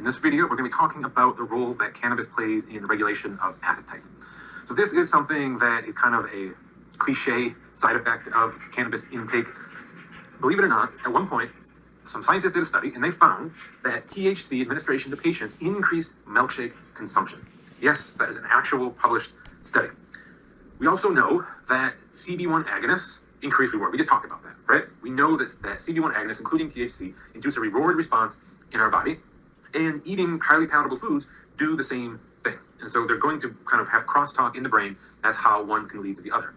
In this video, we're going to be talking about the role that cannabis plays in the regulation of appetite. So this is something that is kind of a cliche side effect of cannabis intake. Believe it or not, at one point, some scientists did a study and they found that THC administration to patients increased milkshake consumption. Yes, that is an actual published study. We also know that CB1 agonists increase reward. We just talked about that, right? We know that CB1 agonists, including THC, induce a reward response in our body, and eating highly palatable foods do the same thing. And so they're going to kind of have crosstalk in the brain as how one can lead to the other.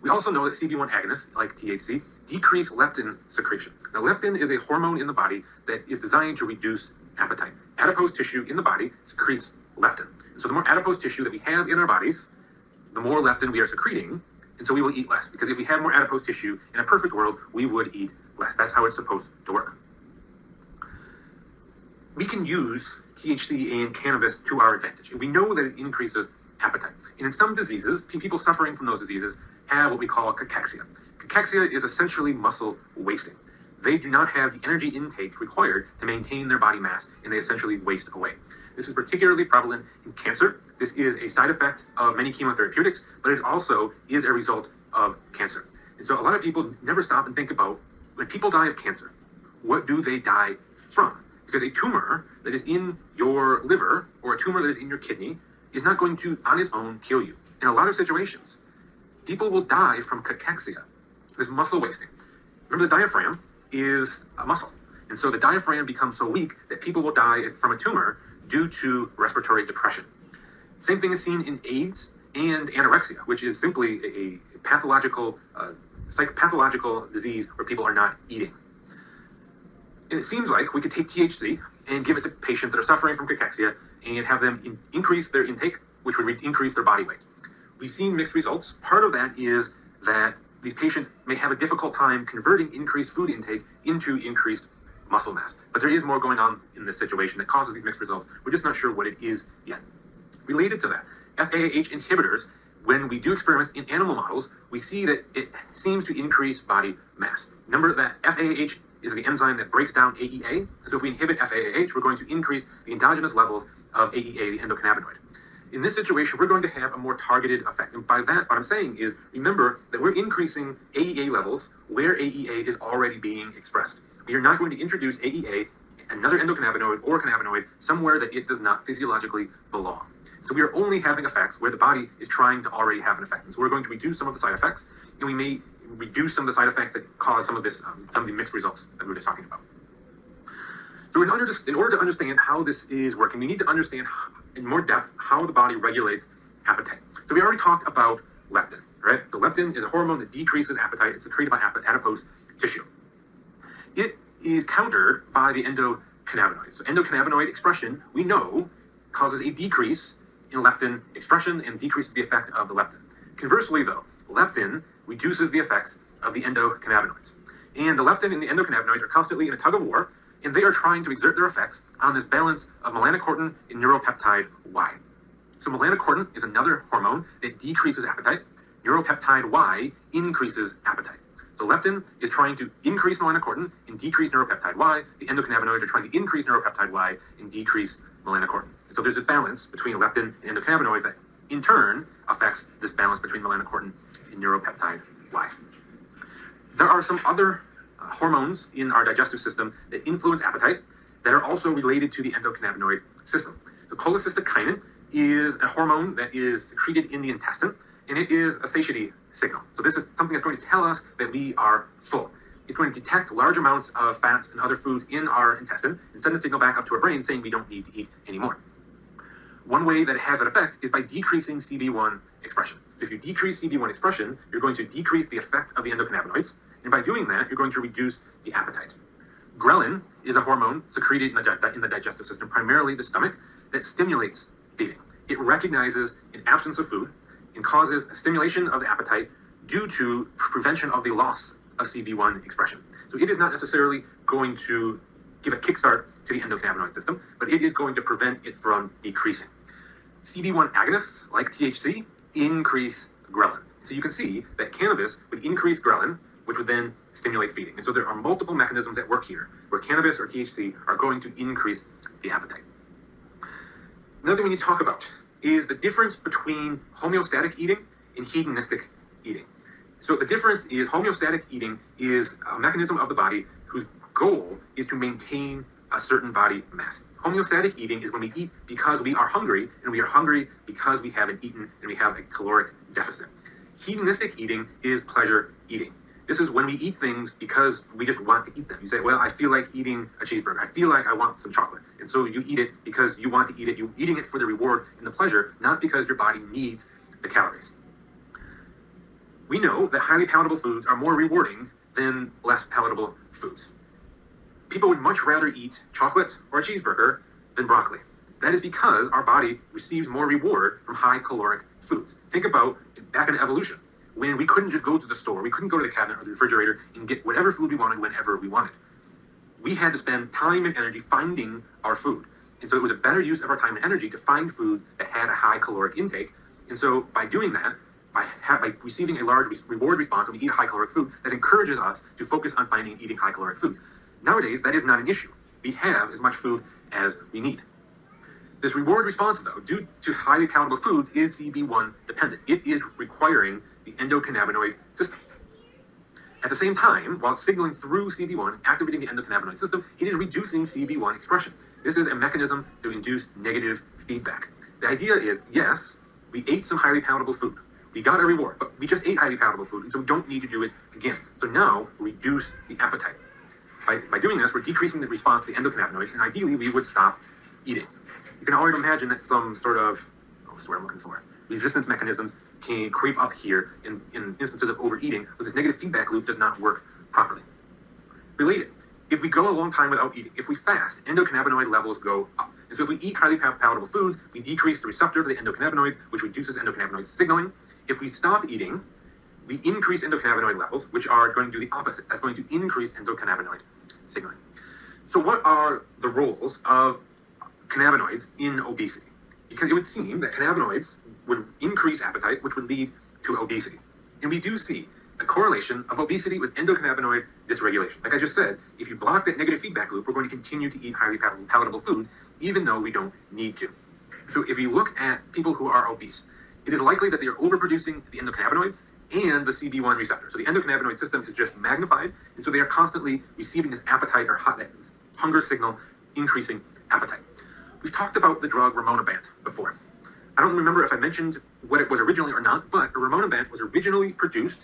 We also know that CB1 agonists, like THC, decrease leptin secretion. Now, leptin is a hormone in the body that is designed to reduce appetite. Adipose tissue in the body secretes leptin. And so the more adipose tissue that we have in our bodies, the more leptin we are secreting, and so we will eat less. Because if we had more adipose tissue, in a perfect world, we would eat less. That's how it's supposed to work. We can use THC and cannabis to our advantage. We know that it increases appetite. And in some diseases, people suffering from those diseases have what we call cachexia. Cachexia is essentially muscle wasting. They do not have the energy intake required to maintain their body mass, and they essentially waste away. This is particularly prevalent in cancer. This is a side effect of many chemotherapeutics, but it also is a result of cancer. And so a lot of people never stop and think about, when people die of cancer, what do they die from? Because a tumor that is in your liver or a tumor that is in your kidney is not going to, on its own, kill you. In a lot of situations, people will die from cachexia, this muscle wasting. Remember, the diaphragm is a muscle. And so the diaphragm becomes so weak that people will die from a tumor due to respiratory depression. Same thing is seen in AIDS and anorexia, which is simply a pathological, psychopathological disease where people are not eating. And it seems like we could take THC and give it to patients that are suffering from cachexia and have them increase their intake, which would increase their body weight. We've seen mixed results. Part of that is that these patients may have a difficult time converting increased food intake into increased muscle mass. But there is more going on in this situation that causes these mixed results. We're just not sure what it is yet. Related to that, FAAH inhibitors, when we do experiments in animal models, we see that it seems to increase body mass. Remember that FAAH is the enzyme that breaks down AEA. So if we inhibit FAAH, we're going to increase the endogenous levels of AEA, the endocannabinoid. In this situation, we're going to have a more targeted effect. And by that, what I'm saying is, remember that we're increasing AEA levels where AEA is already being expressed. We are not going to introduce AEA, another endocannabinoid or cannabinoid, somewhere that it does not physiologically belong. So we are only having effects where the body is trying to already have an effect. And so we're going to reduce some of the side effects, and we may reduce some of the side effects that cause some of the mixed results that we were just talking about. So in order to understand how this is working, we need to understand in more depth how the body regulates appetite. So we already talked about leptin, right? So leptin is a hormone that decreases appetite. It's secreted by adipose tissue. It is countered by the endocannabinoids. So endocannabinoid expression, we know, causes a decrease in leptin expression and decreases the effect of the leptin. Conversely, though, leptin reduces the effects of the endocannabinoids. And the leptin and the endocannabinoids are constantly in a tug of war, and they are trying to exert their effects on this balance of melanocortin and neuropeptide Y. So melanocortin is another hormone that decreases appetite. Neuropeptide Y increases appetite. So leptin is trying to increase melanocortin and decrease neuropeptide Y. The endocannabinoids are trying to increase neuropeptide Y and decrease melanocortin. And so there's a balance between leptin and endocannabinoids that in turn affects this balance between melanocortin and neuropeptide Y. There are some other hormones in our digestive system that influence appetite that are also related to the endocannabinoid system. So cholecystokinin is a hormone that is secreted in the intestine, and it is a satiety signal. So this is something that's going to tell us that we are full. It's going to detect large amounts of fats and other foods in our intestine and send a signal back up to our brain saying we don't need to eat anymore. One way that it has an effect is by decreasing CB1 expression. So if you decrease CB1 expression, you're going to decrease the effect of the endocannabinoids, and by doing that, you're going to reduce the appetite. Ghrelin is a hormone secreted in the digestive system, primarily the stomach, that stimulates eating. It recognizes an absence of food and causes a stimulation of the appetite due to prevention of the loss of CB1 expression. So it is not necessarily going to give a kickstart to the endocannabinoid system, but it is going to prevent it from decreasing. CB1 agonists, like THC, increase ghrelin. So you can see that cannabis would increase ghrelin, which would then stimulate feeding. And so there are multiple mechanisms at work here where cannabis or THC are going to increase the appetite. Another thing we need to talk about is the difference between homeostatic eating and hedonistic eating. So the difference is homeostatic eating is a mechanism of the body whose goal is to maintain a certain body mass. Homeostatic eating is when we eat because we are hungry, and we are hungry because we haven't eaten and we have a caloric deficit. Hedonistic eating is pleasure eating. This is when we eat things because we just want to eat them. You say, well, I feel like eating a cheeseburger. I feel like I want some chocolate. And so you eat it because you want to eat it. You're eating it for the reward and the pleasure, not because your body needs the calories. We know that highly palatable foods are more rewarding than less palatable foods. People would much rather eat chocolate or a cheeseburger than broccoli. That is because our body receives more reward from high caloric foods. Think about back in evolution, when we couldn't just go to the store, we couldn't go to the cabinet or the refrigerator and get whatever food we wanted whenever we wanted. We had to spend time and energy finding our food. And so it was a better use of our time and energy to find food that had a high caloric intake. And so by doing that, by receiving a large reward response when we eat high caloric food, that encourages us to focus on finding and eating high caloric foods. Nowadays, that is not an issue. We have as much food as we need. This reward response, though, due to highly palatable foods, is CB1 dependent. It is requiring the endocannabinoid system. At the same time, while signaling through CB1, activating the endocannabinoid system, it is reducing CB1 expression. This is a mechanism to induce negative feedback. The idea is, yes, we ate some highly palatable food. We got a reward, but we just ate highly palatable food, and so we don't need to do it again. So now, reduce the appetite. By doing this, we're decreasing the response to the endocannabinoids, and ideally, we would stop eating. You can already imagine that some sort of, what's the word I'm looking for, resistance mechanisms can creep up here in instances of overeating, but this negative feedback loop does not work properly. Related, if we go a long time without eating, if we fast, endocannabinoid levels go up. And so if we eat highly palatable foods, we decrease the receptor for the endocannabinoids, which reduces endocannabinoid signaling. If we stop eating, we increase endocannabinoid levels, which are going to do the opposite. That's going to increase endocannabinoid signaling. So what are the roles of cannabinoids in obesity? Because it would seem that cannabinoids would increase appetite, which would lead to obesity. And we do see a correlation of obesity with endocannabinoid dysregulation. Like I just said, if you block that negative feedback loop, we're going to continue to eat highly palatable foods, even though we don't need to. So if you look at people who are obese, it is likely that they are overproducing the endocannabinoids and the CB1 receptor. So the endocannabinoid system is just magnified, and so they are constantly receiving this appetite or hunger signal, increasing appetite. We've talked about the drug rimonabant before. I don't remember if I mentioned what it was originally or not, but rimonabant was originally produced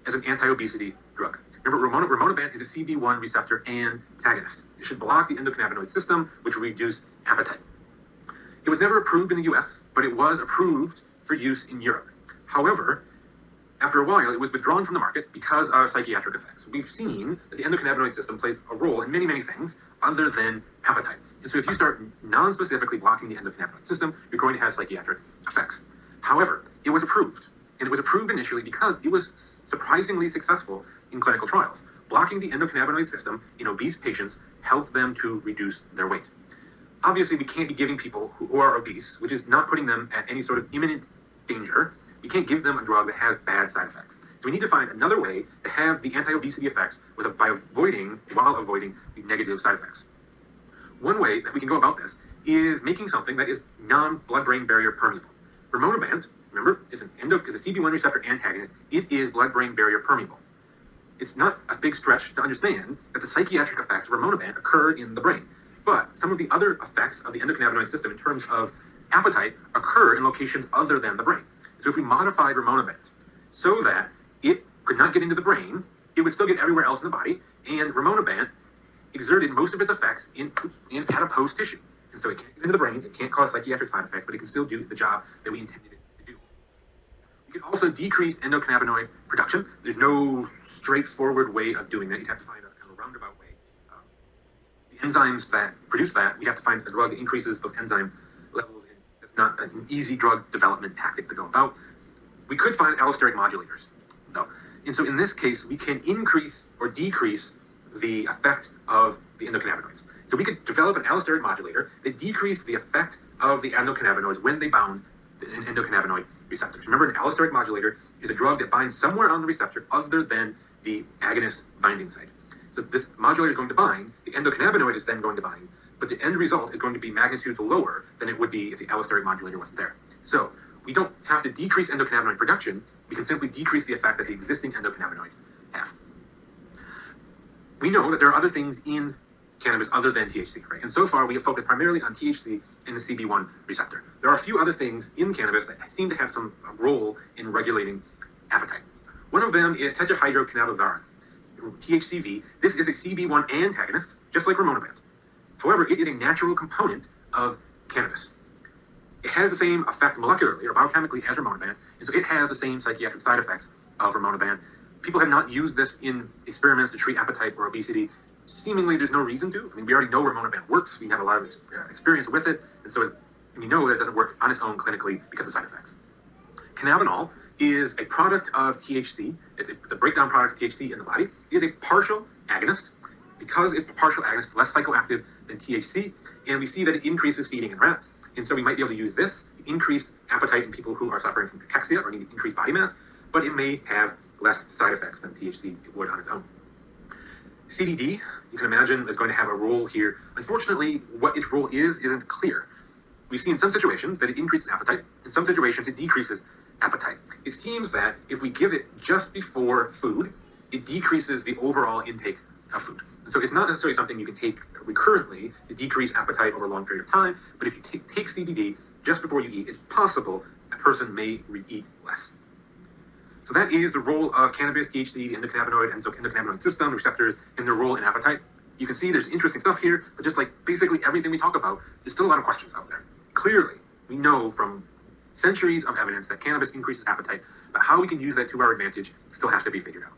as an anti-obesity drug. Remember, rimonabant is a CB1 receptor antagonist. It should block the endocannabinoid system, which will reduce appetite. It was never approved in the US, but it was approved for use in Europe. However, after a while, it was withdrawn from the market because of psychiatric effects. We've seen that the endocannabinoid system plays a role in many, many things other than appetite. And so if you start non-specifically blocking the endocannabinoid system, you're going to have psychiatric effects. However, it was approved. And it was approved initially because it was surprisingly successful in clinical trials. Blocking the endocannabinoid system in obese patients helped them to reduce their weight. Obviously, we can't be giving people who are obese, which is not putting them at any sort of imminent danger, we can't give them a drug that has bad side effects. So we need to find another way to have the anti-obesity effects while avoiding the negative side effects. One way that we can go about this is making something that is non-blood-brain barrier permeable. Rimonabant, remember, is a CB1 receptor antagonist. It is blood-brain barrier permeable. It's not a big stretch to understand that the psychiatric effects of rimonabant occur in the brain. But some of the other effects of the endocannabinoid system in terms of appetite occur in locations other than the brain. So if we modified rimonabant so that it could not get into the brain, it would still get everywhere else in the body, and rimonabant exerted most of its effects in adipose tissue. And so it can't get into the brain, it can't cause psychiatric side effects, but it can still do the job that we intended it to do. We can also decrease endocannabinoid production. There's no straightforward way of doing that. You'd have to find a kind of roundabout way. The enzymes that produce that, we have to find a drug that increases those enzyme levels. It's not an easy drug development tactic to go about. We could find allosteric modulators, though. And so in this case, we can increase or decrease the effect of the endocannabinoids. So we could develop an allosteric modulator that decreased the effect of the endocannabinoids when they bound the endocannabinoid receptors. Remember, an allosteric modulator is a drug that binds somewhere on the receptor other than the agonist binding site. So this modulator is going to bind, the endocannabinoid is then going to bind, but but the end result is going to be magnitudes lower than it would be if the allosteric modulator wasn't there. So we don't have to decrease endocannabinoid production. We can simply decrease the effect that the existing endocannabinoids have. We know that there are other things in cannabis other than THC, right? And so far we have focused primarily on THC and the CB1 receptor. There are a few other things in cannabis that seem to have some role in regulating appetite. One of them is tetrahydrocannabivarin, THCV. This is a CB1 antagonist, just like rimonabant. However, it is a natural component of cannabis. It has the same effect molecularly or biochemically as rimonabant, and so it has the same psychiatric side effects of rimonabant. People have not used this in experiments to treat appetite or obesity. Seemingly, there's no reason to. I mean, we already know rimonabant works. We have a lot of experience with it, and so we know that it doesn't work on its own clinically because of side effects. Cannabinol is a product of THC. It's a breakdown product of THC in the body. It is a partial agonist. Because it's a partial agonist, it's less psychoactive than THC, and we see that it increases feeding in rats. And so we might be able to use this to increase appetite in people who are suffering from cachexia or need increased body mass, but it may have less side effects than THC would on its own. CBD, you can imagine, is going to have a role here. Unfortunately, what its role isn't clear. We see in some situations that it increases appetite. In some situations, it decreases appetite. It seems that if we give it just before food, it decreases the overall intake of food. And so it's not necessarily something you can take recurrently to decrease appetite over a long period of time, but if you take CBD just before you eat, it's possible a person may eat less. So that is the role of cannabis, THC, the endocannabinoid, and so endocannabinoid system, receptors, and their role in appetite. You can see there's interesting stuff here, but just like basically everything we talk about, there's still a lot of questions out there. Clearly, we know from centuries of evidence that cannabis increases appetite, but how we can use that to our advantage still has to be figured out.